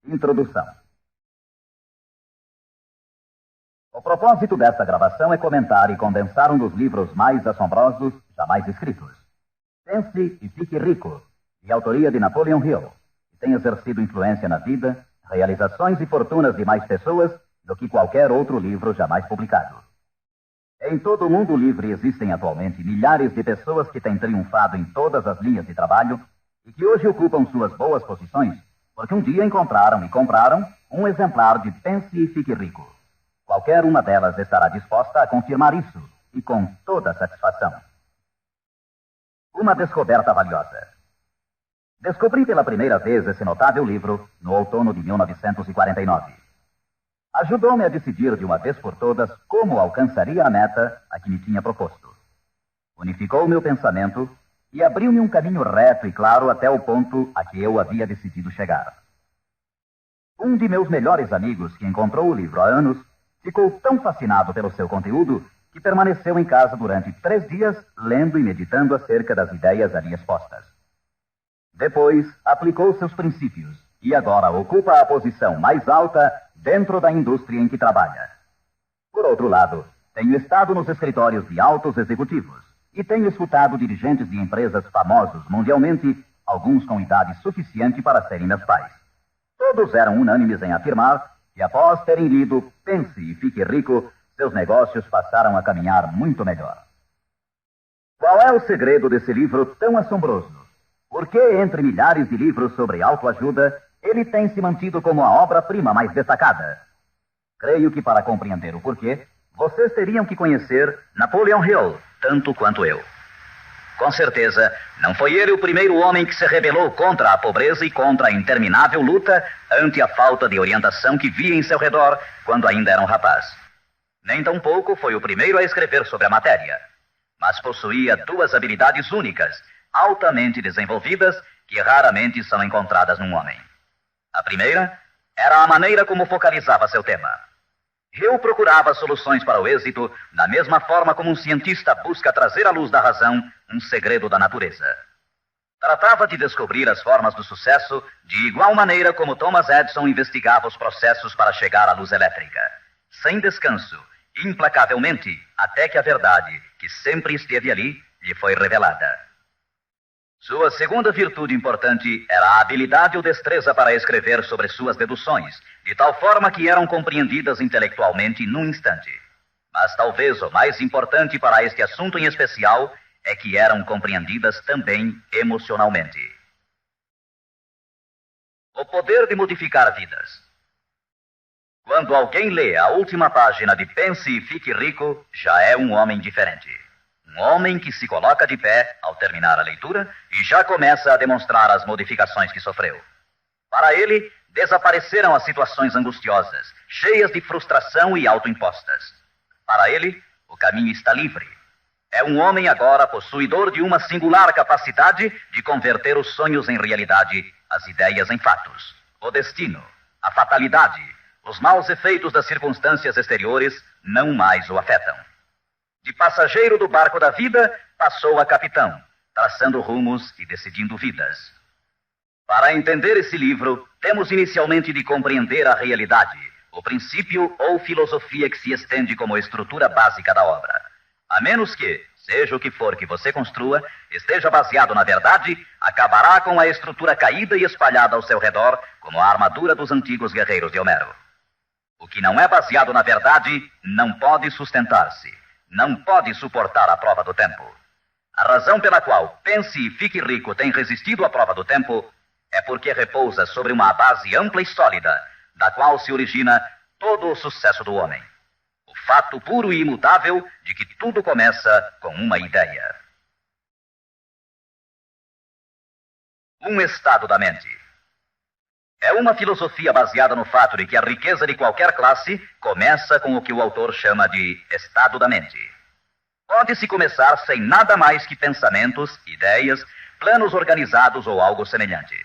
Introdução. O propósito desta gravação é comentar e condensar um dos livros mais assombrosos jamais escritos. Pense e Fique Rico, de autoria de Napoleon Hill, que tem exercido influência na vida, realizações e fortunas de mais pessoas do que qualquer outro livro jamais publicado. Em todo o mundo livre existem atualmente milhares de pessoas que têm triunfado em todas as linhas de trabalho e que hoje ocupam suas boas posições porque um dia encontraram e compraram um exemplar de Pense e Fique Rico. Qualquer uma delas estará disposta a confirmar isso, e com toda satisfação. Uma descoberta valiosa. Descobri pela primeira vez esse notável livro no outono de 1949. Ajudou-me a decidir de uma vez por todas como alcançaria a meta a que me tinha proposto. Unificou meu pensamento e abriu-me um caminho reto e claro até o ponto a que eu havia decidido chegar. Um de meus melhores amigos, que encontrou o livro há anos, ficou tão fascinado pelo seu conteúdo que permaneceu em casa durante 3 dias, lendo e meditando acerca das ideias ali expostas. Depois, aplicou seus princípios e agora ocupa a posição mais alta dentro da indústria em que trabalha. Por outro lado, tenho estado nos escritórios de altos executivos e tenho escutado dirigentes de empresas famosos mundialmente, alguns com idade suficiente para serem meus pais. Todos eram unânimes em afirmar que, após terem lido Pense e Fique Rico, seus negócios passaram a caminhar muito melhor. Qual é o segredo desse livro tão assombroso? Por que, entre milhares de livros sobre autoajuda, ele tem se mantido como a obra-prima mais destacada? Creio que, para compreender o porquê, vocês teriam que conhecer Napoleon Hill tanto quanto eu. Com certeza, não foi ele o primeiro homem que se rebelou contra a pobreza e contra a interminável luta ante a falta de orientação que via em seu redor quando ainda era um rapaz. Nem tampouco foi o primeiro a escrever sobre a matéria, mas possuía 2 habilidades únicas, altamente desenvolvidas, que raramente são encontradas num homem. A primeira era a maneira como focalizava seu tema. Hill procurava soluções para o êxito da mesma forma como um cientista busca trazer à luz da razão um segredo da natureza. Tratava de descobrir as formas do sucesso de igual maneira como Thomas Edison investigava os processos para chegar à luz elétrica, sem descanso, implacavelmente, até que a verdade, que sempre esteve ali, lhe foi revelada. Sua segunda virtude importante era a habilidade ou destreza para escrever sobre suas deduções, de tal forma que eram compreendidas intelectualmente num instante. Mas talvez o mais importante para este assunto em especial é que eram compreendidas também emocionalmente. O poder de modificar vidas. Quando alguém lê a última página de Pense e Fique Rico, já é um homem diferente. Um homem que se coloca de pé ao terminar a leitura e já começa a demonstrar as modificações que sofreu. Para ele, desapareceram as situações angustiosas, cheias de frustração e autoimpostas. Para ele, o caminho está livre. É um homem agora possuidor de uma singular capacidade de converter os sonhos em realidade, as ideias em fatos. O destino, a fatalidade, os maus efeitos das circunstâncias exteriores não mais o afetam. De passageiro do barco da vida, passou a capitão, traçando rumos e decidindo vidas. Para entender esse livro, temos inicialmente de compreender a realidade, o princípio ou filosofia que se estende como estrutura básica da obra. A menos que, seja o que for que você construa, esteja baseado na verdade, acabará com a estrutura caída e espalhada ao seu redor, como a armadura dos antigos guerreiros de Homero. O que não é baseado na verdade não pode sustentar-se. Não pode suportar a prova do tempo. A razão pela qual Pense e Fique Rico tem resistido à prova do tempo é porque repousa sobre uma base ampla e sólida, da qual se origina todo o sucesso do homem. O fato puro e imutável de que tudo começa com uma ideia. Um estado da mente. É uma filosofia baseada no fato de que a riqueza de qualquer classe começa com o que o autor chama de estado da mente. Pode-se começar sem nada mais que pensamentos, ideias, planos organizados ou algo semelhante.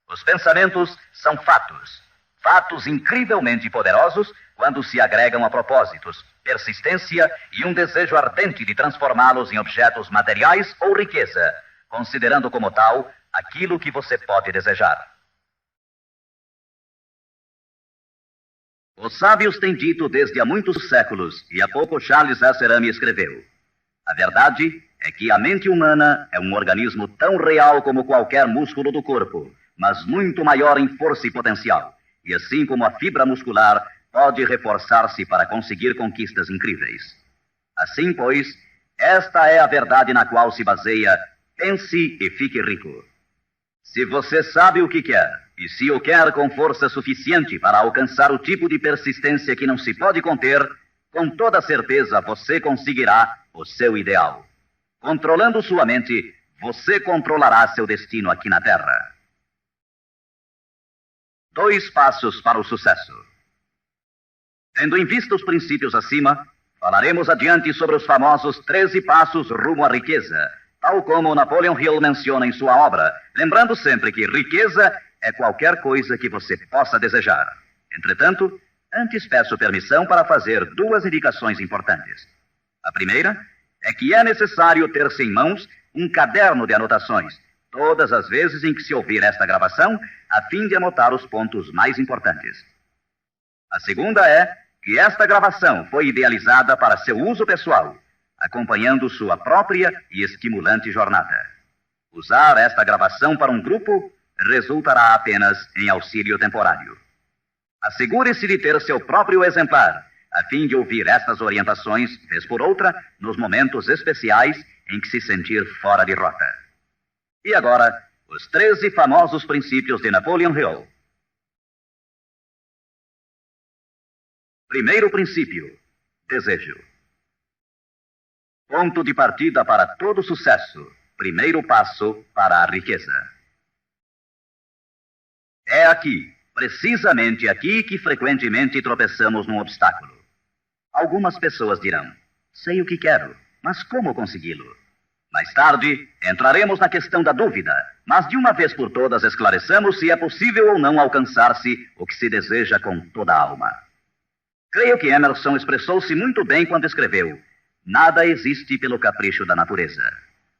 Os pensamentos são fatos. Fatos incrivelmente poderosos quando se agregam a propósitos, persistência e um desejo ardente de transformá-los em objetos materiais ou riqueza, considerando como tal aquilo que você pode desejar. Os sábios têm dito desde há muitos séculos, e há pouco Charles Asserami escreveu: a verdade é que a mente humana é um organismo tão real como qualquer músculo do corpo, mas muito maior em força e potencial, e assim como a fibra muscular pode reforçar-se para conseguir conquistas incríveis. Assim, pois, esta é a verdade na qual se baseia Pense e Fique Rico. Se você sabe o que quer, e se o quer com força suficiente para alcançar o tipo de persistência que não se pode conter, com toda certeza você conseguirá o seu ideal. Controlando sua mente, você controlará seu destino aqui na Terra. 2 passos para o sucesso. Tendo em vista os princípios acima, falaremos adiante sobre os famosos 13 passos rumo à riqueza, tal como Napoleon Hill menciona em sua obra, lembrando sempre que riqueza é qualquer coisa que você possa desejar. Entretanto, antes peço permissão para fazer 2 indicações importantes. A primeira é que é necessário ter-se em mãos um caderno de anotações, todas as vezes em que se ouvir esta gravação, a fim de anotar os pontos mais importantes. A segunda é que esta gravação foi idealizada para seu uso pessoal, acompanhando sua própria e estimulante jornada. Usar esta gravação para um grupo resultará apenas em auxílio temporário. Assegure-se de ter seu próprio exemplar, a fim de ouvir estas orientações, vez por outra, nos momentos especiais em que se sentir fora de rota. E agora, os 13 famosos princípios de Napoleon Hill. Primeiro princípio: desejo. Ponto de partida para todo sucesso. Primeiro passo para a riqueza. É aqui, precisamente aqui, que frequentemente tropeçamos num obstáculo. Algumas pessoas dirão: sei o que quero, mas como consegui-lo? Mais tarde, entraremos na questão da dúvida, mas de uma vez por todas esclareçamos se é possível ou não alcançar-se o que se deseja com toda a alma. Creio que Emerson expressou-se muito bem quando escreveu: nada existe pelo capricho da natureza.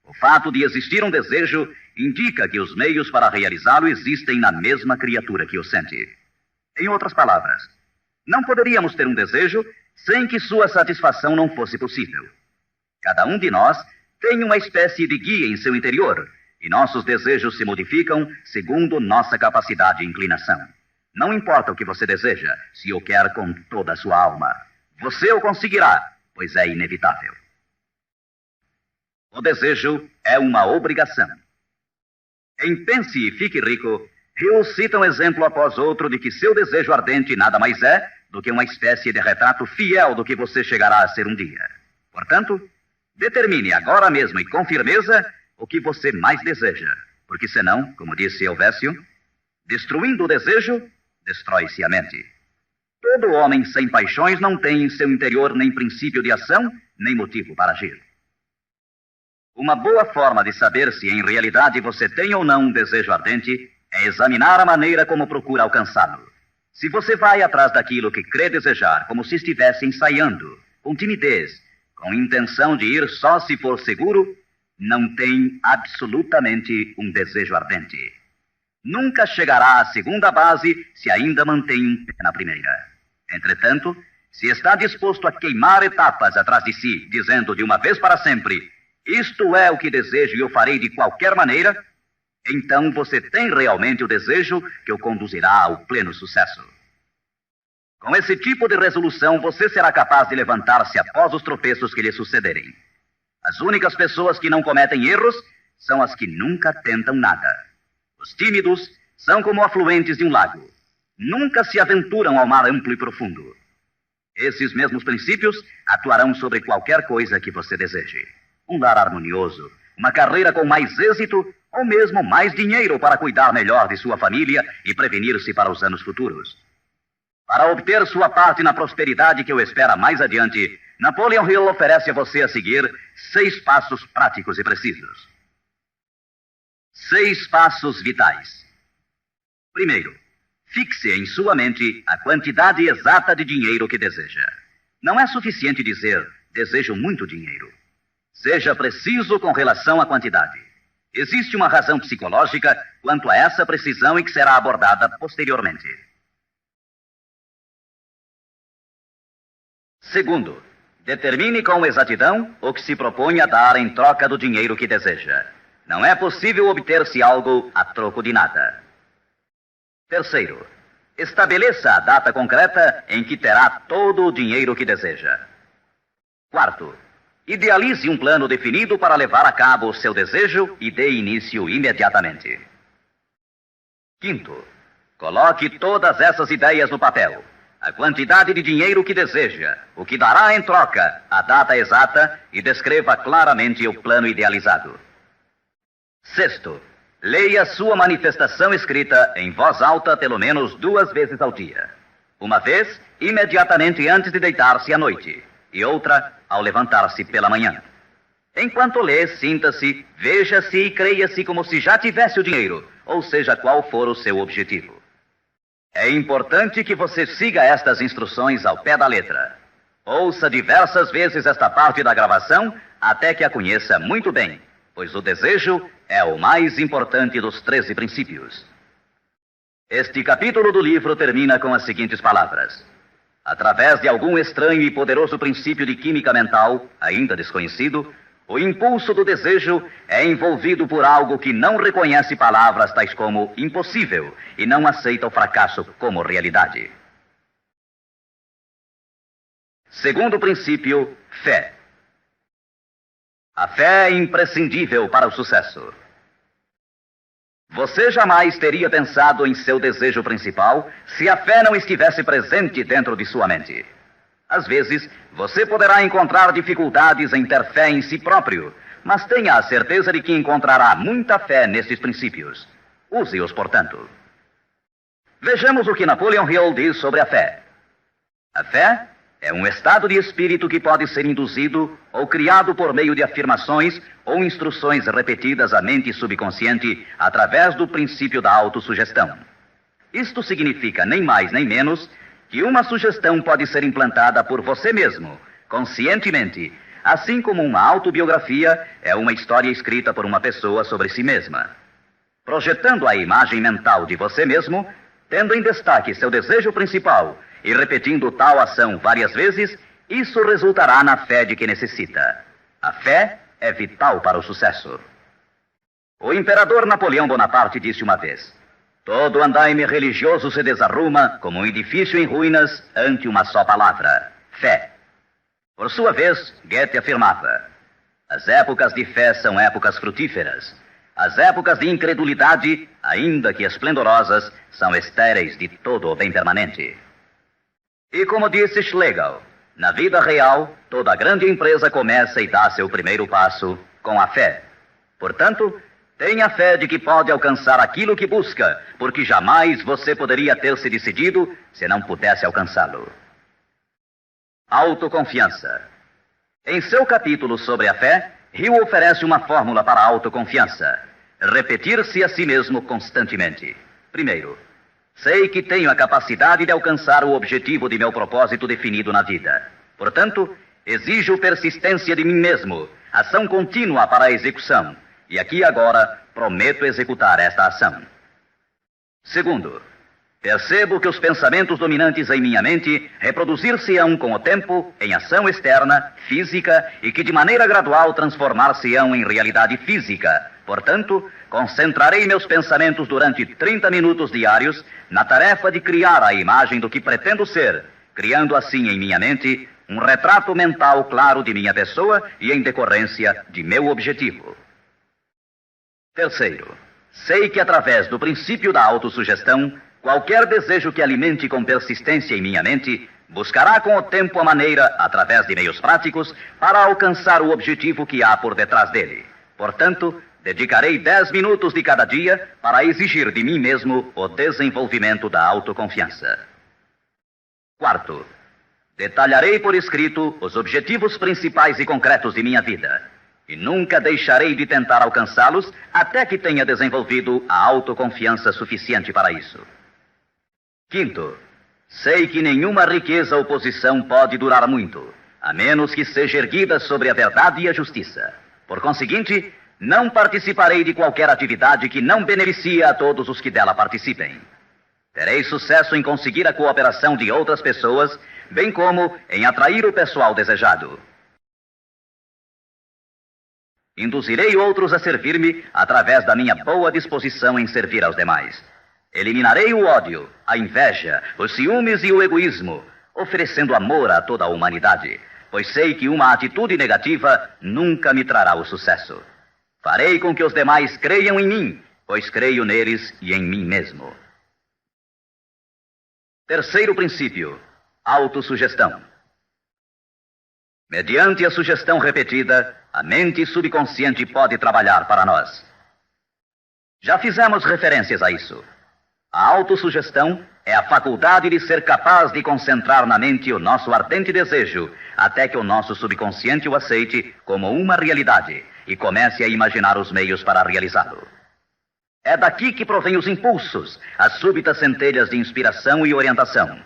O fato de existir um desejo indica que os meios para realizá-lo existem na mesma criatura que o sente. Em outras palavras, não poderíamos ter um desejo sem que sua satisfação não fosse possível. Cada um de nós tem uma espécie de guia em seu interior, e nossos desejos se modificam segundo nossa capacidade e inclinação. Não importa o que você deseja, se o quer com toda a sua alma. Você o conseguirá, pois é inevitável. O desejo é uma obrigação. Em Pense e Fique Rico, Hill cita um exemplo após outro de que seu desejo ardente nada mais é do que uma espécie de retrato fiel do que você chegará a ser um dia. Portanto, determine agora mesmo e com firmeza o que você mais deseja, porque senão, como disse Helvécio, destruindo o desejo, destrói-se a mente. Todo homem sem paixões não tem em seu interior nem princípio de ação, nem motivo para agir. Uma boa forma de saber se em realidade você tem ou não um desejo ardente é examinar a maneira como procura alcançá-lo. Se você vai atrás daquilo que crê desejar, como se estivesse ensaiando, com timidez, com intenção de ir só se for seguro, não tem absolutamente um desejo ardente. Nunca chegará à segunda base se ainda mantém um pé na primeira. Entretanto, se está disposto a queimar etapas atrás de si, dizendo de uma vez para sempre: isto é o que desejo e eu farei de qualquer maneira, então você tem realmente o desejo que o conduzirá ao pleno sucesso. Com esse tipo de resolução, você será capaz de levantar-se após os tropeços que lhe sucederem. As únicas pessoas que não cometem erros são as que nunca tentam nada. Os tímidos são como afluentes de um lago. Nunca se aventuram ao mar amplo e profundo. Esses mesmos princípios atuarão sobre qualquer coisa que você deseje. Um lar harmonioso, uma carreira com mais êxito ou mesmo mais dinheiro para cuidar melhor de sua família e prevenir-se para os anos futuros. Para obter sua parte na prosperidade que o espera mais adiante, Napoleon Hill oferece a você a seguir 6 passos práticos e precisos. 6 passos vitais. Primeiro, fixe em sua mente a quantidade exata de dinheiro que deseja. Não é suficiente dizer: desejo muito dinheiro. Seja preciso com relação à quantidade. Existe uma razão psicológica quanto a essa precisão e que será abordada posteriormente. Segundo, determine com exatidão o que se propõe a dar em troca do dinheiro que deseja. Não é possível obter-se algo a troco de nada. Terceiro, estabeleça a data concreta em que terá todo o dinheiro que deseja. Quarto, idealize um plano definido para levar a cabo o seu desejo e dê início imediatamente. Quinto, coloque todas essas ideias no papel. A quantidade de dinheiro que deseja, o que dará em troca, a data exata e descreva claramente o plano idealizado. Sexto, leia sua manifestação escrita em voz alta pelo menos 2 vezes ao dia. Uma vez, imediatamente antes de deitar-se à noite, e outra, ao levantar-se pela manhã. Enquanto lê, sinta-se, veja-se e creia-se como se já tivesse o dinheiro, ou seja, qual for o seu objetivo. É importante que você siga estas instruções ao pé da letra. Ouça diversas vezes esta parte da gravação até que a conheça muito bem, pois o desejo é o mais importante dos 13 princípios. Este capítulo do livro termina com as seguintes palavras: através de algum estranho e poderoso princípio de química mental, ainda desconhecido, o impulso do desejo é envolvido por algo que não reconhece palavras tais como impossível e não aceita o fracasso como realidade. Segundo princípio, fé. A fé é imprescindível para o sucesso. Você jamais teria pensado em seu desejo principal se a fé não estivesse presente dentro de sua mente. Às vezes, você poderá encontrar dificuldades em ter fé em si próprio, mas tenha a certeza de que encontrará muita fé nesses princípios. Use-os, portanto. Vejamos o que Napoleon Hill diz sobre a fé. A fé é um estado de espírito que pode ser induzido ou criado por meio de afirmações ou instruções repetidas à mente subconsciente através do princípio da autossugestão. Isto significa nem mais nem menos que uma sugestão pode ser implantada por você mesmo, conscientemente, assim como uma autobiografia é uma história escrita por uma pessoa sobre si mesma. Projetando a imagem mental de você mesmo, tendo em destaque seu desejo principal e repetindo tal ação várias vezes, isso resultará na fé de que necessita. A fé é vital para o sucesso. O imperador Napoleão Bonaparte disse uma vez: todo andaime religioso se desarruma como um edifício em ruínas ante uma só palavra: fé. Por sua vez, Goethe afirmava: as épocas de fé são épocas frutíferas. As épocas de incredulidade, ainda que esplendorosas, são estéreis de todo o bem permanente. E como disse Schlegel, na vida real, toda grande empresa começa e dá seu primeiro passo com a fé. Portanto, tenha fé de que pode alcançar aquilo que busca, porque jamais você poderia ter se decidido se não pudesse alcançá-lo. Autoconfiança. Em seu capítulo sobre a fé, Hill oferece uma fórmula para a autoconfiança: repetir-se a si mesmo constantemente. Primeiro, sei que tenho a capacidade de alcançar o objetivo de meu propósito definido na vida. Portanto, exijo persistência de mim mesmo, ação contínua para a execução. E aqui e agora, prometo executar esta ação. Segundo, percebo que os pensamentos dominantes em minha mente reproduzir-se-ão com o tempo em ação externa, física, e que de maneira gradual transformar-se-ão em realidade física. Portanto, concentrarei meus pensamentos durante 30 minutos diários na tarefa de criar a imagem do que pretendo ser, criando assim em minha mente um retrato mental claro de minha pessoa e em decorrência de meu objetivo. Terceiro, sei que através do princípio da autossugestão, qualquer desejo que alimente com persistência em minha mente buscará com o tempo a maneira, através de meios práticos, para alcançar o objetivo que há por detrás dele. Portanto, dedicarei 10 minutos de cada dia para exigir de mim mesmo o desenvolvimento da autoconfiança. Quarto, detalharei por escrito os objetivos principais e concretos de minha vida. E nunca deixarei de tentar alcançá-los até que tenha desenvolvido a autoconfiança suficiente para isso. Quinto, sei que nenhuma riqueza ou posição pode durar muito, a menos que seja erguida sobre a verdade e a justiça. Por conseguinte, não participarei de qualquer atividade que não beneficie a todos os que dela participem. Terei sucesso em conseguir a cooperação de outras pessoas, bem como em atrair o pessoal desejado. Induzirei outros a servir-me através da minha boa disposição em servir aos demais. Eliminarei o ódio, a inveja, os ciúmes e o egoísmo, oferecendo amor a toda a humanidade, pois sei que uma atitude negativa nunca me trará o sucesso. Farei com que os demais creiam em mim, pois creio neles e em mim mesmo. Terceiro princípio: autossugestão. Mediante a sugestão repetida, a mente subconsciente pode trabalhar para nós. Já fizemos referências a isso. A autossugestão é a faculdade de ser capaz de concentrar na mente o nosso ardente desejo, até que o nosso subconsciente o aceite como uma realidade e comece a imaginar os meios para realizá-lo. É daqui que provém os impulsos, as súbitas centelhas de inspiração e orientação.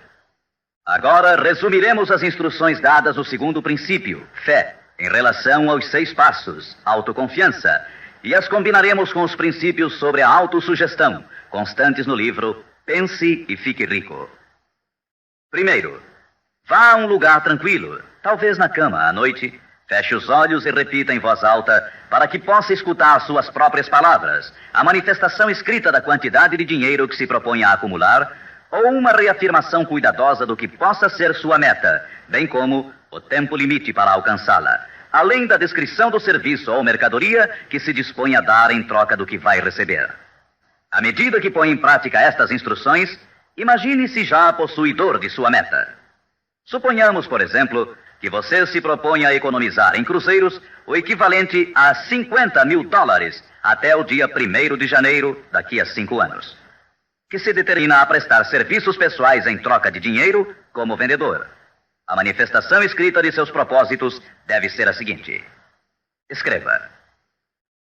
Agora resumiremos as instruções dadas no segundo princípio, fé, em relação aos 6 passos, autoconfiança, e as combinaremos com os princípios sobre a autossugestão, constantes no livro Pense e Fique Rico. Primeiro, vá a um lugar tranquilo, talvez na cama à noite, feche os olhos e repita em voz alta, para que possa escutar suas próprias palavras, a manifestação escrita da quantidade de dinheiro que se propõe a acumular, ou uma reafirmação cuidadosa do que possa ser sua meta, bem como o tempo limite para alcançá-la, além da descrição do serviço ou mercadoria que se dispõe a dar em troca do que vai receber. À medida que põe em prática estas instruções, imagine-se já possuidor de sua meta. Suponhamos, por exemplo, que você se propõe a economizar em cruzeiros o equivalente a $50 mil até o dia 1º de janeiro, daqui a 5 anos, que se determina a prestar serviços pessoais em troca de dinheiro como vendedor. A manifestação escrita de seus propósitos deve ser a seguinte. Escreva: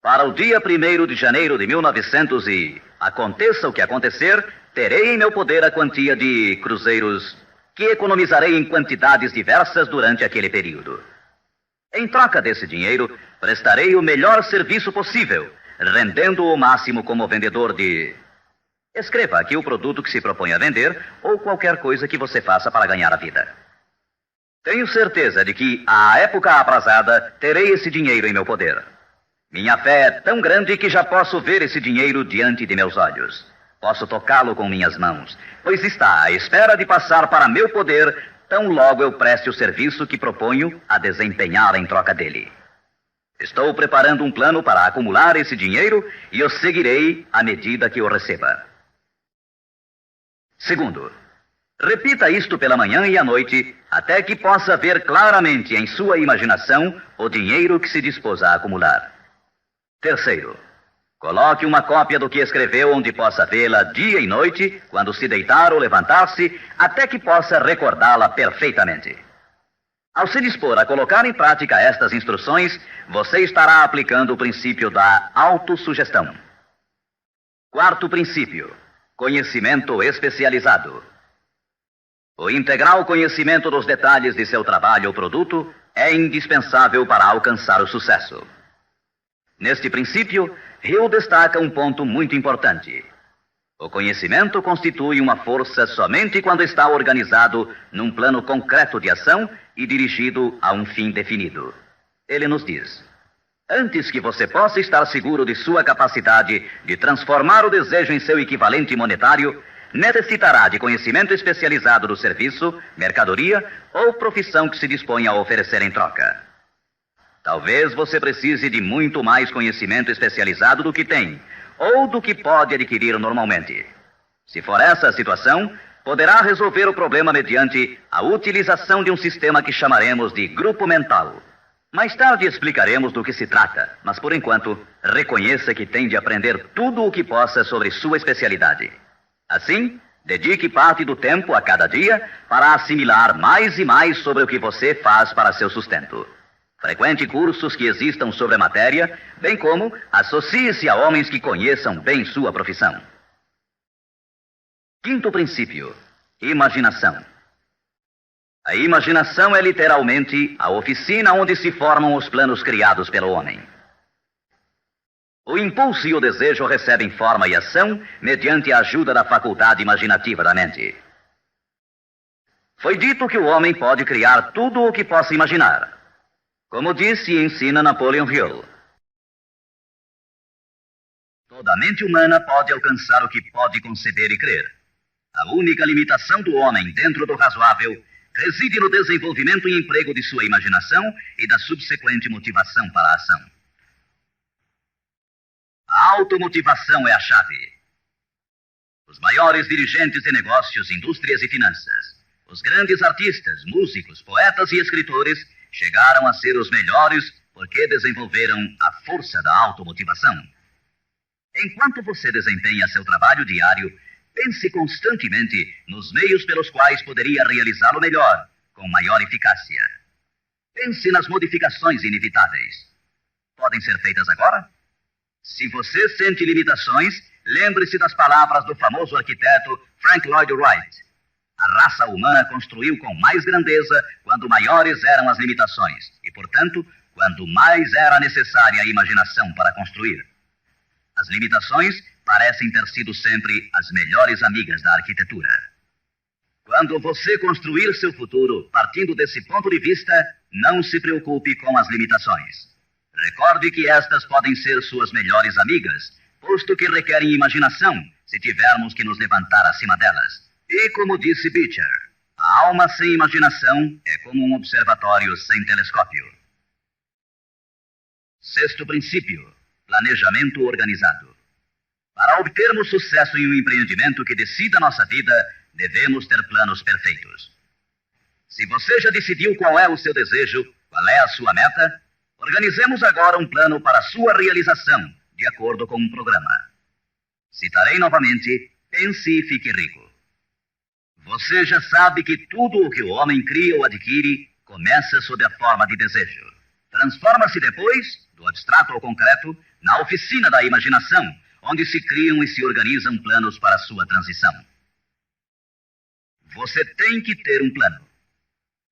para o dia 1º de janeiro de 1900 e aconteça o que acontecer, terei em meu poder a quantia de cruzeiros que economizarei em quantidades diversas durante aquele período. Em troca desse dinheiro, prestarei o melhor serviço possível, rendendo o máximo como vendedor de... Escreva aqui o produto que se propõe a vender ou qualquer coisa que você faça para ganhar a vida. Tenho certeza de que, à época aprazada, terei esse dinheiro em meu poder. Minha fé é tão grande que já posso ver esse dinheiro diante de meus olhos. Posso tocá-lo com minhas mãos, pois está à espera de passar para meu poder tão logo eu preste o serviço que proponho a desempenhar em troca dele. Estou preparando um plano para acumular esse dinheiro e o seguirei à medida que o receba. Segundo, repita isto pela manhã e à noite, até que possa ver claramente em sua imaginação o dinheiro que se dispôs a acumular. Terceiro, coloque uma cópia do que escreveu onde possa vê-la dia e noite, quando se deitar ou levantar-se, até que possa recordá-la perfeitamente. Ao se dispor a colocar em prática estas instruções, você estará aplicando o princípio da autossugestão. Quarto princípio: conhecimento especializado. O integral conhecimento dos detalhes de seu trabalho ou produto é indispensável para alcançar o sucesso. Neste princípio, Hill destaca um ponto muito importante. O conhecimento constitui uma força somente quando está organizado num plano concreto de ação e dirigido a um fim definido. Ele nos diz: antes que você possa estar seguro de sua capacidade de transformar o desejo em seu equivalente monetário, necessitará de conhecimento especializado do serviço, mercadoria ou profissão que se dispõe a oferecer em troca. Talvez você precise de muito mais conhecimento especializado do que tem, ou do que pode adquirir normalmente. Se for essa a situação, poderá resolver o problema mediante a utilização de um sistema que chamaremos de grupo mental. Mais tarde explicaremos do que se trata, mas por enquanto, reconheça que tem de aprender tudo o que possa sobre sua especialidade. Assim, dedique parte do tempo a cada dia para assimilar mais e mais sobre o que você faz para seu sustento. Frequente cursos que existam sobre a matéria, bem como associe-se a homens que conheçam bem sua profissão. Quinto princípio: imaginação. A imaginação é literalmente a oficina onde se formam os planos criados pelo homem. O impulso e o desejo recebem forma e ação mediante a ajuda da faculdade imaginativa da mente. Foi dito que o homem pode criar tudo o que possa imaginar. Como disse e ensina Napoleon Hill. Toda mente humana pode alcançar o que pode conceber e crer. A única limitação do homem dentro do razoável reside no desenvolvimento e emprego de sua imaginação e da subsequente motivação para a ação. A automotivação é a chave. Os maiores dirigentes de negócios, indústrias e finanças, os grandes artistas, músicos, poetas e escritores chegaram a ser os melhores porque desenvolveram a força da automotivação. Enquanto você desempenha seu trabalho diário, pense constantemente nos meios pelos quais poderia realizá-lo melhor, com maior eficácia. Pense nas modificações inevitáveis. Podem ser feitas agora? Se você sente limitações, lembre-se das palavras do famoso arquiteto Frank Lloyd Wright. A raça humana construiu com mais grandeza quando maiores eram as limitações e, portanto, quando mais era necessária a imaginação para construir. As limitações parecem ter sido sempre as melhores amigas da arquitetura. Quando você construir seu futuro partindo desse ponto de vista, não se preocupe com as limitações. Recorde que estas podem ser suas melhores amigas, posto que requerem imaginação, se tivermos que nos levantar acima delas. E como disse Beecher, a alma sem imaginação é como um observatório sem telescópio. Sexto princípio: planejamento organizado. Para obtermos sucesso em um empreendimento que decida nossa vida, devemos ter planos perfeitos. Se você já decidiu qual é o seu desejo, qual é a sua meta, organizemos agora um plano para sua realização, de acordo com um programa. Citarei novamente: pense e fique rico. Você já sabe que tudo o que o homem cria ou adquire começa sob a forma de desejo. Transforma-se depois, do abstrato ao concreto, na oficina da imaginação, onde se criam e se organizam planos para sua transição. Você tem que ter um plano.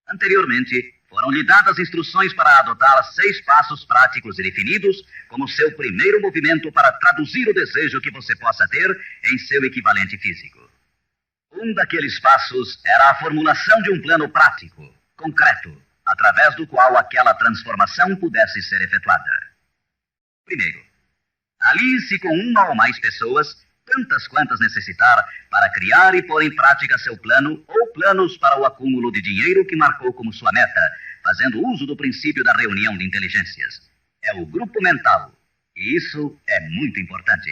Anteriormente, foram lhe dadas instruções para adotar 6 passos práticos e definidos como seu primeiro movimento para traduzir o desejo que você possa ter em seu equivalente físico. Um daqueles passos era a formulação de um plano prático, concreto, através do qual aquela transformação pudesse ser efetuada. Primeiro, alie-se com uma ou mais pessoas, tantas quantas necessitar, para criar e pôr em prática seu plano ou planos para o acúmulo de dinheiro que marcou como sua meta, fazendo uso do princípio da reunião de inteligências. É o grupo mental, e isso é muito importante.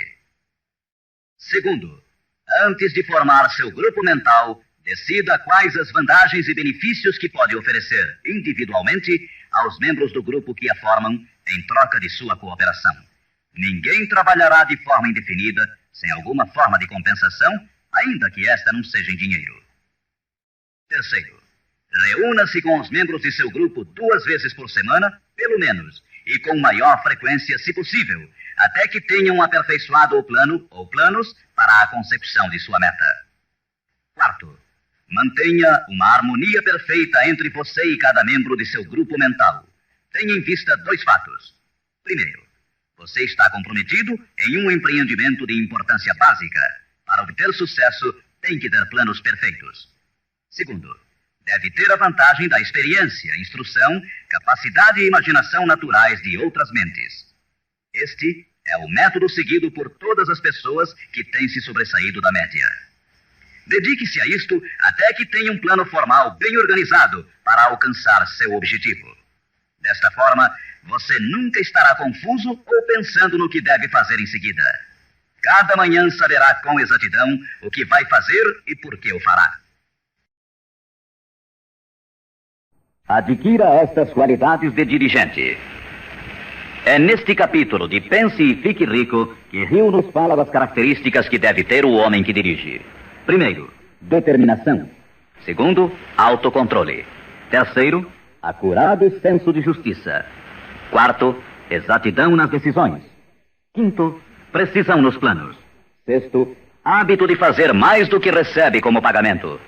Segundo, antes de formar seu grupo mental, decida quais as vantagens e benefícios que pode oferecer individualmente aos membros do grupo que a formam em troca de sua cooperação. Ninguém trabalhará de forma indefinida, sem alguma forma de compensação, ainda que esta não seja em dinheiro. Terceiro, reúna-se com os membros de seu grupo 2 vezes por semana, pelo menos, e com maior frequência, se possível, até que tenham aperfeiçoado o plano ou planos para a concepção de sua meta. Quarto, mantenha uma harmonia perfeita entre você e cada membro de seu grupo mental. Tenha em vista 2 fatos. Primeiro, você está comprometido em um empreendimento de importância básica. Para obter sucesso, tem que ter planos perfeitos. Segundo, deve ter a vantagem da experiência, instrução, capacidade e imaginação naturais de outras mentes. Este é o método seguido por todas as pessoas que têm se sobressaído da média. Dedique-se a isto até que tenha um plano formal bem organizado para alcançar seu objetivo. Desta forma, você nunca estará confuso ou pensando no que deve fazer em seguida. Cada manhã saberá com exatidão o que vai fazer e por que o fará. Adquira estas qualidades de dirigente. É neste capítulo de Pense e Fique Rico que Hill nos fala das características que deve ter o homem que dirige. Primeiro, determinação. Segundo, autocontrole. Terceiro, acurado senso de justiça. Quarto, exatidão nas decisões. Quinto, precisão nos planos. Sexto, hábito de fazer mais do que recebe como pagamento.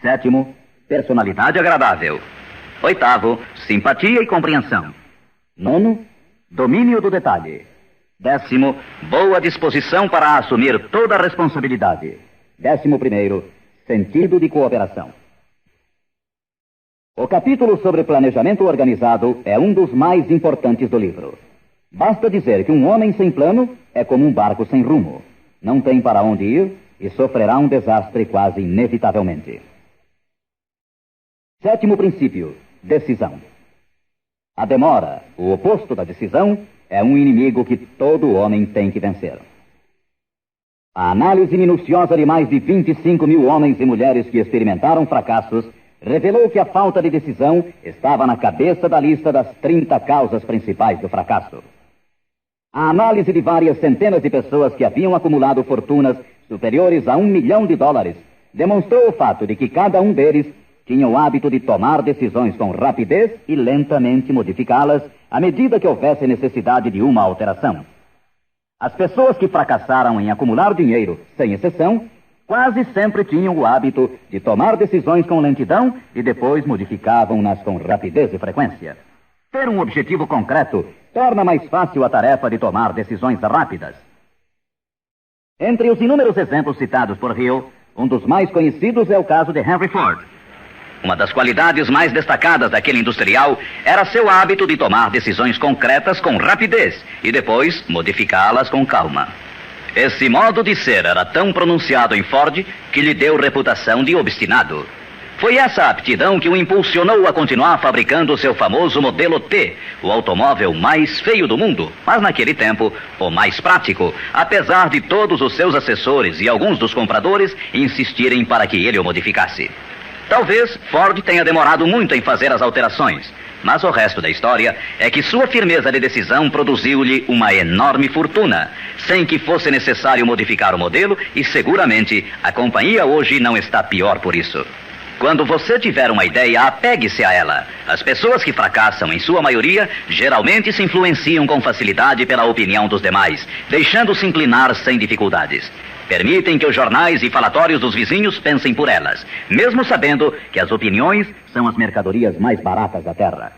Sétimo, personalidade agradável. Oitavo, simpatia e compreensão. Nono, domínio do detalhe. Décimo, boa disposição para assumir toda a responsabilidade. 11º, sentido de cooperação. O capítulo sobre planejamento organizado é um dos mais importantes do livro. Basta dizer que um homem sem plano é como um barco sem rumo. Não tem para onde ir e sofrerá um desastre quase inevitavelmente. 7º princípio, decisão. A demora, o oposto da decisão, é um inimigo que todo homem tem que vencer. A análise minuciosa de mais de 25 mil homens e mulheres que experimentaram fracassos revelou que a falta de decisão estava na cabeça da lista das 30 causas principais do fracasso. A análise de várias centenas de pessoas que haviam acumulado fortunas superiores a $1 milhão demonstrou o fato de que cada um deles tinha o hábito de tomar decisões com rapidez e lentamente modificá-las à medida que houvesse necessidade de uma alteração. As pessoas que fracassaram em acumular dinheiro, sem exceção, quase sempre tinham o hábito de tomar decisões com lentidão e depois modificavam-nas com rapidez e frequência. Ter um objetivo concreto torna mais fácil a tarefa de tomar decisões rápidas. Entre os inúmeros exemplos citados por Hill, um dos mais conhecidos é o caso de Henry Ford. Uma das qualidades mais destacadas daquele industrial era seu hábito de tomar decisões concretas com rapidez e depois modificá-las com calma. Esse modo de ser era tão pronunciado em Ford que lhe deu reputação de obstinado. Foi essa aptidão que o impulsionou a continuar fabricando seu famoso modelo T, o automóvel mais feio do mundo, mas naquele tempo o mais prático, apesar de todos os seus assessores e alguns dos compradores insistirem para que ele o modificasse. Talvez Ford tenha demorado muito em fazer as alterações, mas o resto da história é que sua firmeza de decisão produziu-lhe uma enorme fortuna, sem que fosse necessário modificar o modelo, e seguramente a companhia hoje não está pior por isso. Quando você tiver uma ideia, apegue-se a ela. As pessoas que fracassam, em sua maioria, geralmente se influenciam com facilidade pela opinião dos demais, deixando-se inclinar sem dificuldades. Permitem que os jornais e falatórios dos vizinhos pensem por elas, mesmo sabendo que as opiniões são as mercadorias mais baratas da terra.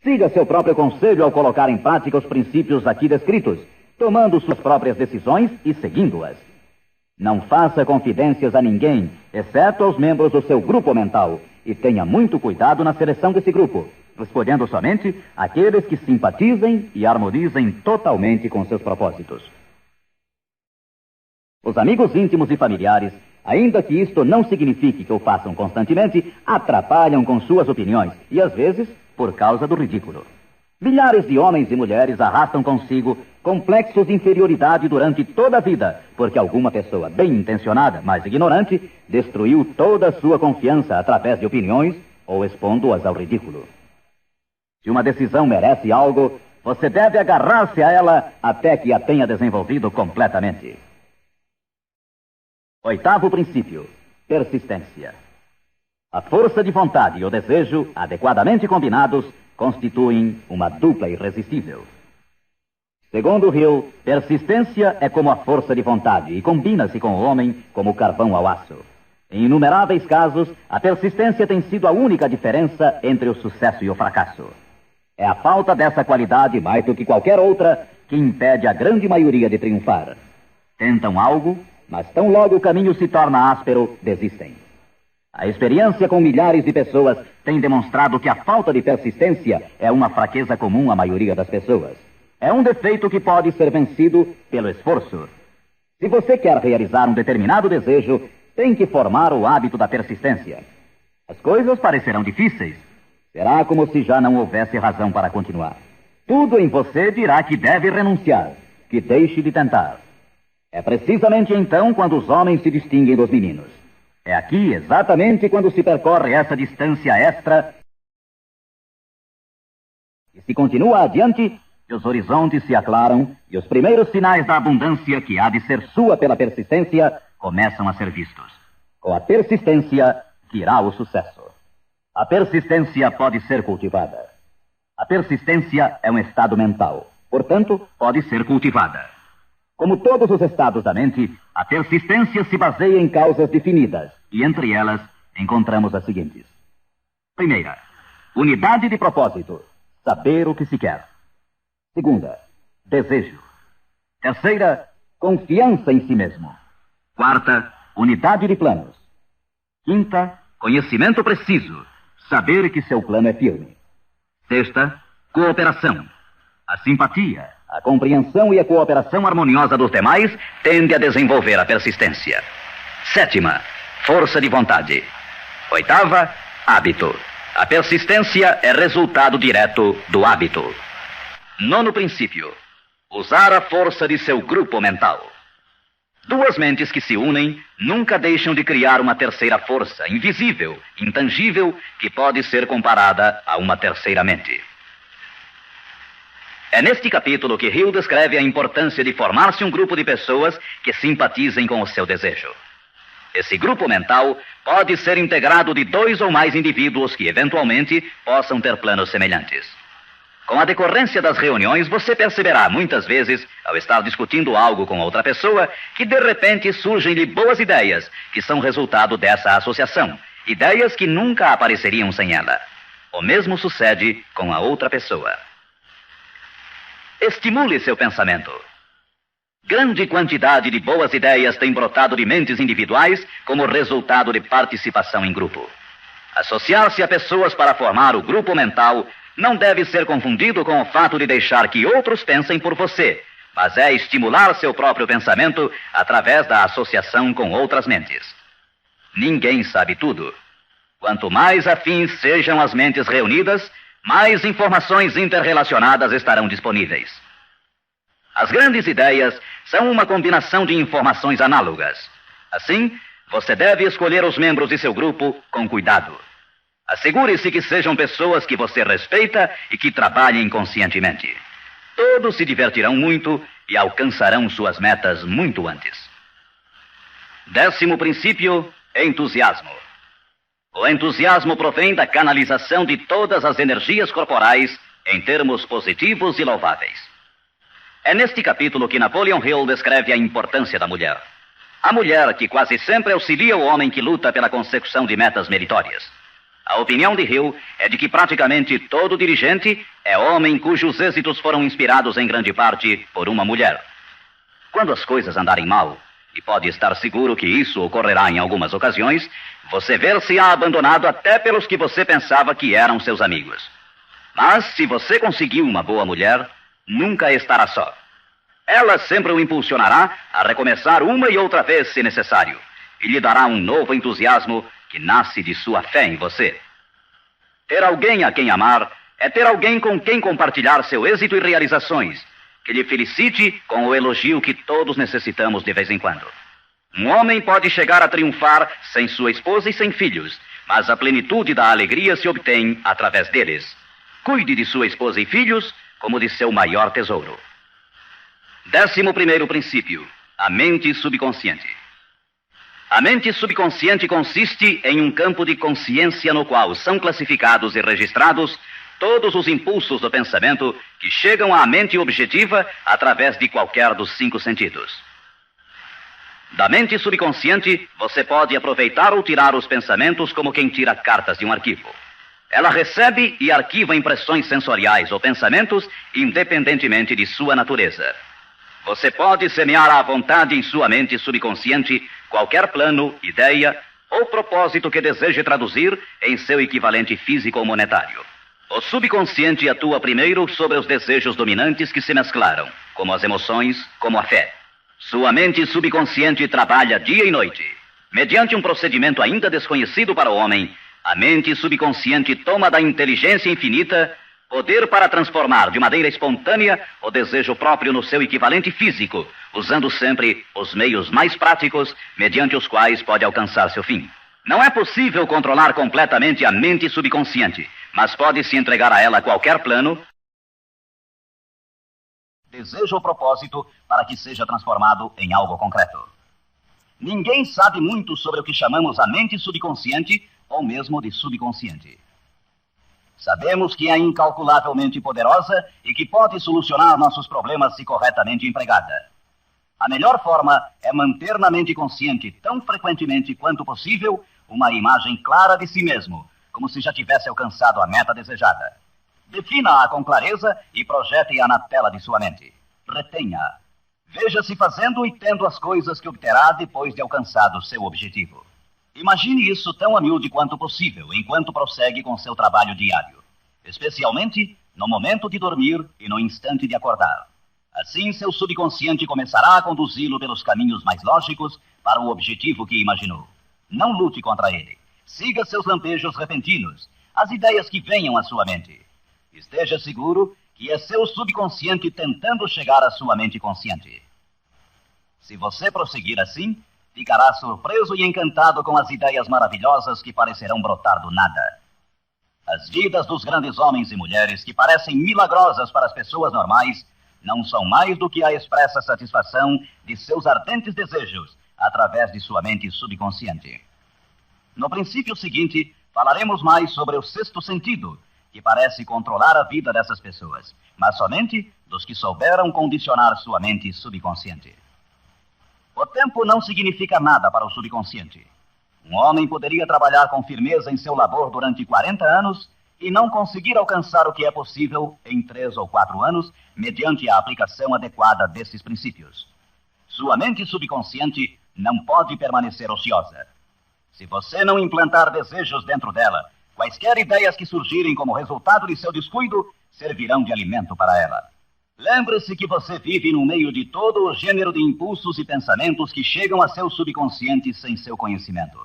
Siga seu próprio conselho ao colocar em prática os princípios aqui descritos, tomando suas próprias decisões e seguindo-as. Não faça confidências a ninguém, exceto aos membros do seu grupo mental, e tenha muito cuidado na seleção desse grupo, escolhendo somente aqueles que simpatizem e harmonizem totalmente com seus propósitos. Os amigos íntimos e familiares, ainda que isto não signifique que o façam constantemente, atrapalham com suas opiniões e, às vezes, por causa do ridículo. Milhares de homens e mulheres arrastam consigo complexos de inferioridade durante toda a vida, porque alguma pessoa bem intencionada, mas ignorante, destruiu toda a sua confiança através de opiniões ou expondo-as ao ridículo. Se uma decisão merece algo, você deve agarrar-se a ela até que a tenha desenvolvido completamente. 8º princípio, persistência. A força de vontade e o desejo, adequadamente combinados, constituem uma dupla irresistível. Segundo Hill, persistência é como a força de vontade e combina-se com o homem como o carvão ao aço. Em inumeráveis casos, a persistência tem sido a única diferença entre o sucesso e o fracasso. É a falta dessa qualidade, mais do que qualquer outra, que impede a grande maioria de triunfar. Tentam algo, mas tão logo o caminho se torna áspero, desistem. A experiência com milhares de pessoas tem demonstrado que a falta de persistência é uma fraqueza comum à maioria das pessoas. É um defeito que pode ser vencido pelo esforço. Se você quer realizar um determinado desejo, tem que formar o hábito da persistência. As coisas parecerão difíceis. Será como se já não houvesse razão para continuar. Tudo em você dirá que deve renunciar, que deixe de tentar. É precisamente então quando os homens se distinguem dos meninos. É aqui, exatamente quando se percorre essa distância extra e se continua adiante, que os horizontes se aclaram e os primeiros sinais da abundância que há de ser sua pela persistência começam a ser vistos. Com a persistência virá o sucesso. A persistência pode ser cultivada. A persistência é um estado mental, portanto, pode ser cultivada. Como todos os estados da mente, a persistência se baseia em causas definidas, e entre elas encontramos as seguintes. Primeira, unidade de propósito, saber o que se quer. Segunda, desejo, Terceira, confiança em si mesmo. Quarta, unidade de planos. Quinta, conhecimento preciso, saber que seu plano é firme. Sexta, cooperação. A simpatia, a compreensão e a cooperação harmoniosa dos demais tende a desenvolver a persistência. Sétima, força de vontade. Oitava, hábito. A persistência é resultado direto do hábito. Nono princípio, usar a força de seu grupo mental. Duas mentes que se unem nunca deixam de criar uma terceira força, invisível, intangível, que pode ser comparada a uma terceira mente. É neste capítulo que Hill descreve a importância de formar-se um grupo de pessoas que simpatizem com o seu desejo. Esse grupo mental pode ser integrado de 2 ou mais indivíduos que, eventualmente, possam ter planos semelhantes. Com a decorrência das reuniões, você perceberá muitas vezes, ao estar discutindo algo com outra pessoa, que de repente surgem-lhe boas ideias, que são resultado dessa associação. Ideias que nunca apareceriam sem ela. O mesmo sucede com a outra pessoa. Estimule seu pensamento. Grande quantidade de boas ideias tem brotado de mentes individuais como resultado de participação em grupo. Associar-se a pessoas para formar o grupo mental não deve ser confundido com o fato de deixar que outros pensem por você, mas é estimular seu próprio pensamento através da associação com outras mentes. Ninguém sabe tudo. Quanto mais afins sejam as mentes reunidas, mais informações interrelacionadas estarão disponíveis. As grandes ideias são uma combinação de informações análogas. Assim, você deve escolher os membros de seu grupo com cuidado. Assegure-se que sejam pessoas que você respeita e que trabalhem conscientemente. Todos se divertirão muito e alcançarão suas metas muito antes. 10º princípio, entusiasmo. O entusiasmo provém da canalização de todas as energias corporais em termos positivos e louváveis. É neste capítulo que Napoleon Hill descreve a importância da mulher. A mulher que quase sempre auxilia o homem que luta pela consecução de metas meritórias. A opinião de Hill é de que praticamente todo dirigente é homem cujos êxitos foram inspirados em grande parte por uma mulher. Quando as coisas andarem mal, e pode estar seguro que isso ocorrerá em algumas ocasiões, você ver-se-á abandonado até pelos que você pensava que eram seus amigos. Mas se você conseguiu uma boa mulher, nunca estará só. Ela sempre o impulsionará a recomeçar uma e outra vez se necessário, e lhe dará um novo entusiasmo que nasce de sua fé em você. Ter alguém a quem amar é ter alguém com quem compartilhar seu êxito e realizações, que lhe felicite com o elogio que todos necessitamos de vez em quando. Um homem pode chegar a triunfar sem sua esposa e sem filhos, mas a plenitude da alegria se obtém através deles. Cuide de sua esposa e filhos como de seu maior tesouro. 11º princípio, a mente subconsciente. A mente subconsciente consiste em um campo de consciência no qual são classificados e registrados todos os impulsos do pensamento que chegam à mente objetiva através de qualquer dos 5 sentidos. Da mente subconsciente, você pode aproveitar ou tirar os pensamentos como quem tira cartas de um arquivo. Ela recebe e arquiva impressões sensoriais ou pensamentos independentemente de sua natureza. Você pode semear à vontade em sua mente subconsciente qualquer plano, ideia ou propósito que deseje traduzir em seu equivalente físico ou monetário. O subconsciente atua primeiro sobre os desejos dominantes que se mesclaram, como as emoções, como a fé. Sua mente subconsciente trabalha dia e noite. Mediante um procedimento ainda desconhecido para o homem, a mente subconsciente toma da inteligência infinita poder para transformar de maneira espontânea o desejo próprio no seu equivalente físico, usando sempre os meios mais práticos mediante os quais pode alcançar seu fim. Não é possível controlar completamente a mente subconsciente, mas pode-se entregar a ela qualquer plano, desejo ou propósito para que seja transformado em algo concreto. Ninguém sabe muito sobre o que chamamos a mente subconsciente ou mesmo de subconsciente. Sabemos que é incalculavelmente poderosa e que pode solucionar nossos problemas se corretamente empregada. A melhor forma é manter na mente consciente, tão frequentemente quanto possível, uma imagem clara de si mesmo, como se já tivesse alcançado a meta desejada. Defina-a com clareza e projete-a na tela de sua mente. Retenha-a. Veja-se fazendo e tendo as coisas que obterá depois de alcançado seu objetivo. Imagine isso tão a miúde quanto possível, enquanto prossegue com seu trabalho diário, especialmente no momento de dormir e no instante de acordar. Assim, seu subconsciente começará a conduzi-lo pelos caminhos mais lógicos para o objetivo que imaginou. Não lute contra ele. Siga seus lampejos repentinos, as ideias que venham à sua mente. Esteja seguro que é seu subconsciente tentando chegar à sua mente consciente. Se você prosseguir assim, ficará surpreso e encantado com as ideias maravilhosas que parecerão brotar do nada. As vidas dos grandes homens e mulheres que parecem milagrosas para as pessoas normais não são mais do que a expressa satisfação de seus ardentes desejos através de sua mente subconsciente. No princípio seguinte, falaremos mais sobre o sexto sentido, que parece controlar a vida dessas pessoas, mas somente dos que souberam condicionar sua mente subconsciente. O tempo não significa nada para o subconsciente. Um homem poderia trabalhar com firmeza em seu labor durante 40 anos e não conseguir alcançar o que é possível em 3 ou 4 anos, mediante a aplicação adequada desses princípios. Sua mente subconsciente não pode permanecer ociosa. Se você não implantar desejos dentro dela, quaisquer ideias que surgirem como resultado de seu descuido servirão de alimento para ela. Lembre-se que você vive no meio de todo o gênero de impulsos e pensamentos que chegam a seu subconsciente sem seu conhecimento.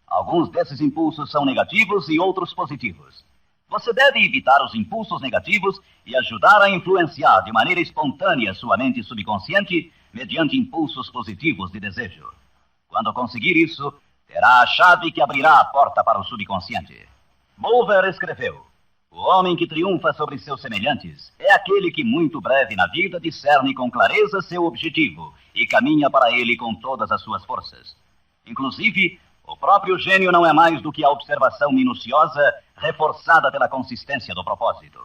Alguns desses impulsos são negativos e outros positivos. Você deve evitar os impulsos negativos e ajudar a influenciar de maneira espontânea sua mente subconsciente mediante impulsos positivos de desejo. Quando conseguir isso, terá a chave que abrirá a porta para o subconsciente. Bulwer escreveu: o homem que triunfa sobre seus semelhantes é aquele que muito breve na vida discerne com clareza seu objetivo e caminha para ele com todas as suas forças. Inclusive, o próprio gênio não é mais do que a observação minuciosa reforçada pela consistência do propósito.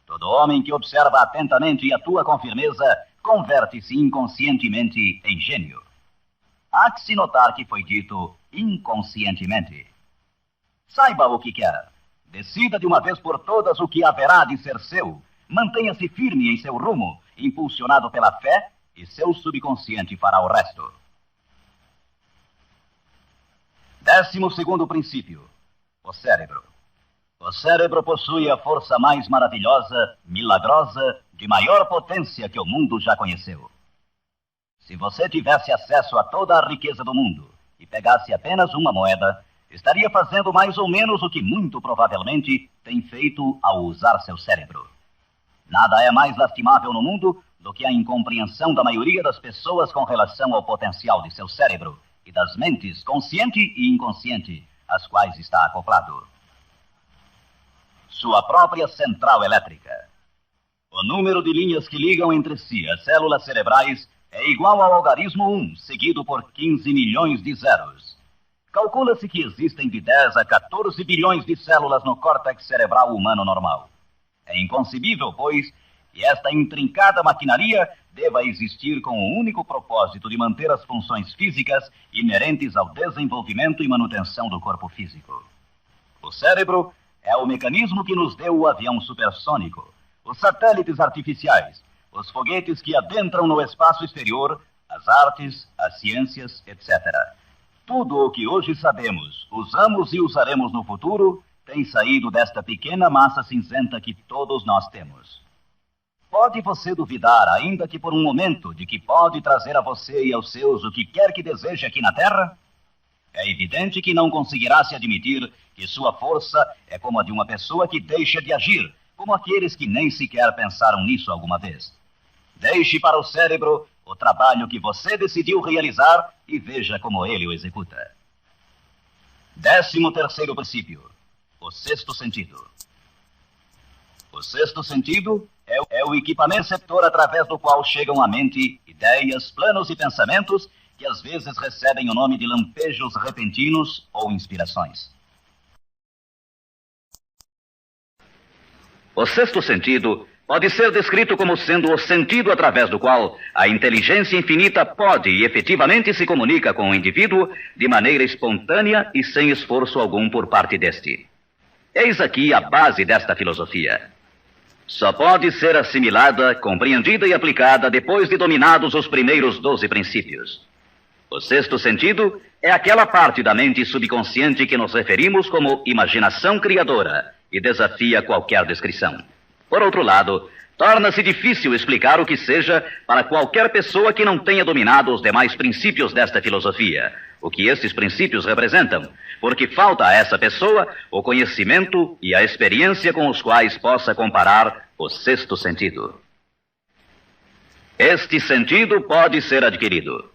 Todo homem que observa atentamente e atua com firmeza converte-se inconscientemente em gênio. Há que se notar que foi dito inconscientemente. Saiba o que quer. Decida de uma vez por todas o que haverá de ser seu. Mantenha-se firme em seu rumo, impulsionado pela fé, e seu subconsciente fará o resto. 12º princípio: o cérebro. O cérebro possui a força mais maravilhosa, milagrosa, de maior potência que o mundo já conheceu. Se você tivesse acesso a toda a riqueza do mundo e pegasse apenas uma moeda, estaria fazendo mais ou menos o que muito provavelmente tem feito ao usar seu cérebro. Nada é mais lastimável no mundo do que a incompreensão da maioria das pessoas com relação ao potencial de seu cérebro e das mentes consciente e inconsciente, às quais está acoplado. Sua própria central elétrica. O número de linhas que ligam entre si as células cerebrais é igual ao algarismo 1, seguido por 15 milhões de zeros. Calcula-se que existem de 10 a 14 bilhões de células no córtex cerebral humano normal. É inconcebível, pois, que esta intrincada maquinaria deva existir com o único propósito de manter as funções físicas inerentes ao desenvolvimento e manutenção do corpo físico. O cérebro é o mecanismo que nos deu o avião supersônico, os satélites artificiais, os foguetes que adentram no espaço exterior, as artes, as ciências, etc. Tudo o que hoje sabemos, usamos e usaremos no futuro, tem saído desta pequena massa cinzenta que todos nós temos. Pode você duvidar, ainda que por um momento, de que pode trazer a você e aos seus o que quer que deseje aqui na Terra? É evidente que não conseguirá se admitir que sua força é como a de uma pessoa que deixa de agir, como aqueles que nem sequer pensaram nisso alguma vez. Deixe para o cérebro o trabalho que você decidiu realizar e veja como ele o executa. 13º princípio: o sexto sentido. O sexto sentido é o equipamento receptor através do qual chegam à mente ideias, planos e pensamentos que às vezes recebem o nome de lampejos repentinos ou inspirações. O sexto sentido pode ser descrito como sendo o sentido através do qual a inteligência infinita pode e efetivamente se comunica com o indivíduo de maneira espontânea e sem esforço algum por parte deste. Eis aqui a base desta filosofia. só pode ser assimilada, compreendida e aplicada depois de dominados os primeiros 12 princípios. O sexto sentido é aquela parte da mente subconsciente que nos referimos como imaginação criadora e desafia qualquer descrição. Por outro lado, torna-se difícil explicar o que seja para qualquer pessoa que não tenha dominado os demais princípios desta filosofia, o que estes princípios representam, porque falta a essa pessoa o conhecimento e a experiência com os quais possa comparar o sexto sentido. Este sentido pode ser adquirido.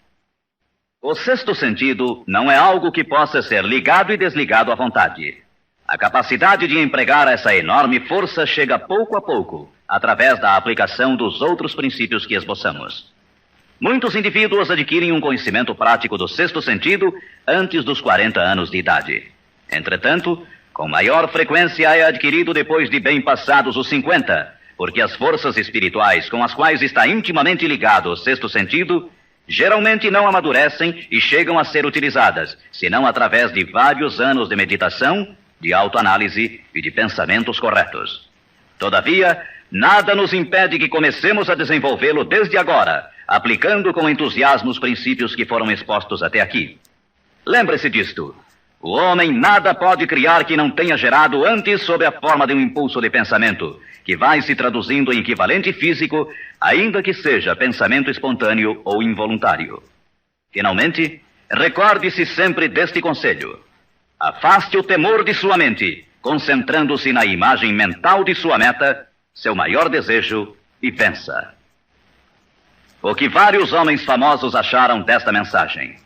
O sexto sentido não é algo que possa ser ligado e desligado à vontade. A capacidade de empregar essa enorme força chega pouco a pouco, através da aplicação dos outros princípios que esboçamos. Muitos indivíduos adquirem um conhecimento prático do sexto sentido antes dos 40 anos de idade. Entretanto, com maior frequência é adquirido depois de bem passados os 50, porque as forças espirituais com as quais está intimamente ligado o sexto sentido geralmente não amadurecem e chegam a ser utilizadas, senão através de vários anos de meditação, de autoanálise e de pensamentos corretos. Todavia, nada nos impede que comecemos a desenvolvê-lo desde agora, aplicando com entusiasmo os princípios que foram expostos até aqui. Lembre-se disto. O homem nada pode criar que não tenha gerado antes sob a forma de um impulso de pensamento, que vai se traduzindo em equivalente físico, ainda que seja pensamento espontâneo ou involuntário. Finalmente, recorde-se sempre deste conselho. Afaste o temor de sua mente, concentrando-se na imagem mental de sua meta, seu maior desejo, e vença. O que vários homens famosos acharam desta mensagem.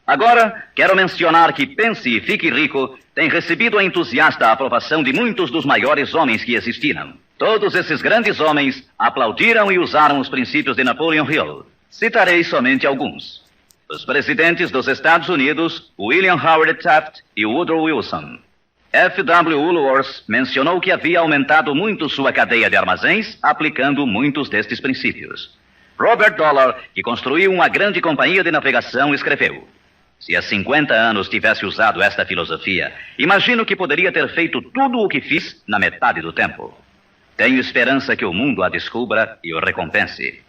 Agora, quero mencionar que Pense e Fique Rico tem recebido a entusiasta aprovação de muitos dos maiores homens que existiram. Todos esses grandes homens aplaudiram e usaram os princípios de Napoleon Hill. Citarei somente alguns. Os presidentes dos Estados Unidos, William Howard Taft e Woodrow Wilson. F.W. Woolworth mencionou que havia aumentado muito sua cadeia de armazéns aplicando muitos destes princípios. Robert Dollar, que construiu uma grande companhia de navegação, escreveu: se há 50 anos tivesse usado esta filosofia, imagino que poderia ter feito tudo o que fiz na metade do tempo. Tenho esperança que o mundo a descubra e o recompense.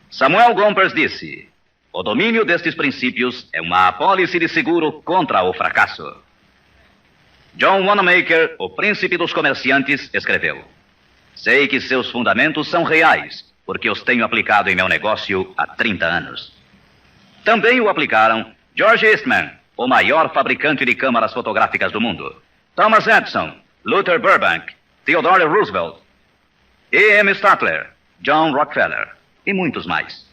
Samuel Gompers disse: o domínio destes princípios é uma apólice de seguro contra o fracasso. John Wanamaker, o príncipe dos comerciantes, escreveu: sei que seus fundamentos são reais, porque os tenho aplicado em meu negócio há 30 anos. Também o aplicaram George Eastman, o maior fabricante de câmaras fotográficas do mundo, Thomas Edison, Luther Burbank, Theodore Roosevelt, E.M. Statler, John Rockefeller e muitos mais.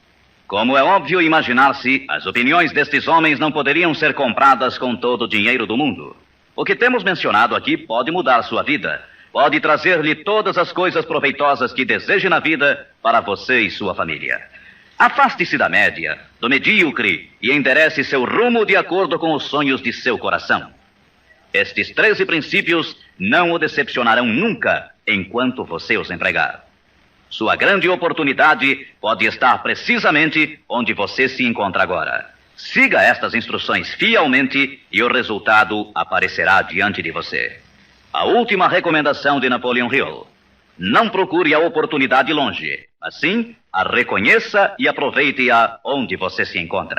Como é óbvio imaginar-se, as opiniões destes homens não poderiam ser compradas com todo o dinheiro do mundo. O que temos mencionado aqui pode mudar sua vida, pode trazer-lhe todas as coisas proveitosas que deseje na vida para você e sua família. Afaste-se da média, do medíocre e enderece seu rumo de acordo com os sonhos de seu coração. Estes 13 princípios não o decepcionarão nunca enquanto você os empregar. Sua grande oportunidade pode estar precisamente onde você se encontra agora. Siga estas instruções fielmente e o resultado aparecerá diante de você. A última recomendação de Napoleon Hill: não procure a oportunidade longe, mas sim a reconheça e aproveite-a onde você se encontra.